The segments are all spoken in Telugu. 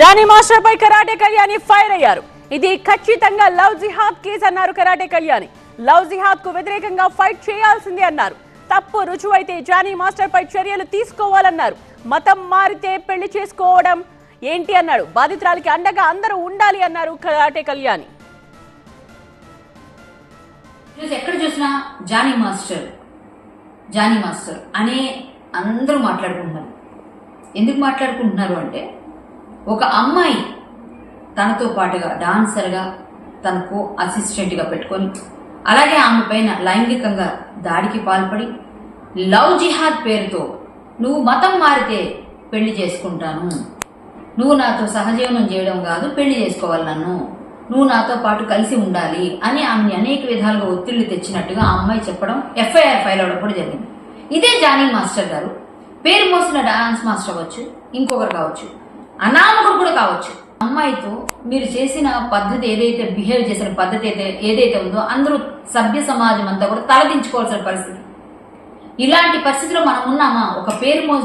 జానీ మాస్టర్ పై కరాటే కళ్యాణి ఫైర్ అయ్యారు. ఇది ఖచ్చితంగా లవ్ జిహాద్ కేసు అన్నారు కరాటే కళ్యాణి. లవ్ జిహాద్ కు వ్యతిరేకంగా ఫైట్ చేయాల్సిందే అన్నారు. తప్పు రుజువైతే జానీ మాస్టర్ పై చర్యలు తీసుకోవాలన్నారు. మతం మారితే పెళ్లి చేసుకోవడం ఏంటి అన్నాడు. బాధితురాలికి అండగా అందరూ ఉండాలి అన్నారు కరాటే కళ్యాణి. ఎక్కడ చూసినా జానీ మాస్టర్ అనే అందరూ మాట్లాడుకుంటున్నారు. ఎందుకు మాట్లాడుకుంటున్నారు అంటే, ఒక అమ్మాయి తనతో పాటుగా డాన్సర్గా తనకు అసిస్టెంట్గా పెట్టుకొని, అలాగే ఆమె పైన లైంగికంగా దాడికి పాల్పడి, లవ్ జిహాద్ పేరుతో నువ్వు మతం మారితే పెళ్లి చేసుకుంటాను, నువ్వు నాతో సహజీవనం చేయడం కాదు పెళ్లి చేసుకోవాలి, నువ్వు నాతో పాటు కలిసి ఉండాలి అని ఆమెని అనేక విధాలుగా ఒత్తిళ్లు తెచ్చినట్టుగా ఆ అమ్మాయి చెప్పడం, ఎఫ్ఐఆర్ ఫైల్ అవడం కూడా జరిగింది. ఇదే జానీ మాస్టర్ గారు పేరు మోసిన డాన్స్ మాస్టర్ అవ్వచ్చు, ఇంకొకరు కావచ్చు, అనామకుడు కూడా కావచ్చు. అమ్మాయితో మీరు చేసిన పద్ధతి ఏదైతే, బిహేవ్ చేసిన పద్ధతి ఏదైతే ఉందో అందరూ సభ్య సమాజం అంతా కూడా తలదించుకోవాల్సిన పరిస్థితి. ఇలాంటి పరిస్థితిలో మనం ఉన్నామా? ఒక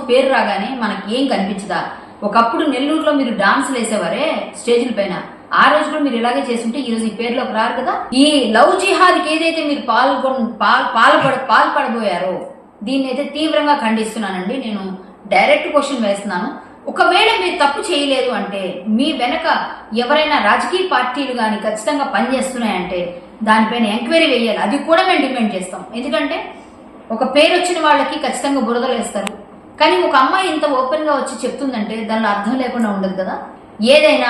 పేరు రాగానే మనకి ఏం కనిపించదా? ఒకప్పుడు నెల్లూరులో మీరు డాన్సులు వేసేవారే స్టేజ్ల పైన, ఆ రోజు కూడా మీరు ఇలాగే చేస్తుంటే ఈ రోజు ఈ పేరులోకి రారు కదా. ఈ లవ్ జిహాద్కి ఏదైతే మీరు పాల్పడబోయారో దీన్ని అయితే తీవ్రంగా ఖండిస్తున్నానండి. నేను డైరెక్ట్ క్వశ్చన్ వేస్తున్నాను. ఒకవేళ మీరు తప్పు చేయలేదు అంటే, మీ వెనక ఎవరైనా రాజకీయ పార్టీలు కానీ ఖచ్చితంగా పనిచేస్తున్నాయంటే దానిపైన ఎంక్వైరీ వేయాలి. అది కూడా మేము డిమాండ్ చేస్తాం. ఎందుకంటే ఒక పేరు వచ్చిన వాళ్ళకి ఖచ్చితంగా బురదలు వేస్తారు. కానీ ఒక అమ్మాయి ఇంత ఓపెన్ గా వచ్చి చెప్తుందంటే దానిలో అర్థం లేకుండా ఉండదు కదా. ఏదైనా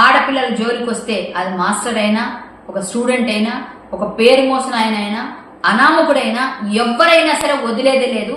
ఆడపిల్లల జోలికి వస్తే, అది మాస్టర్ అయినా, ఒక స్టూడెంట్ అయినా, ఒక పేరు మోసిన ఆయన అయినా, అనామకుడైనా, ఎవరైనా సరే వదిలేదే లేదు.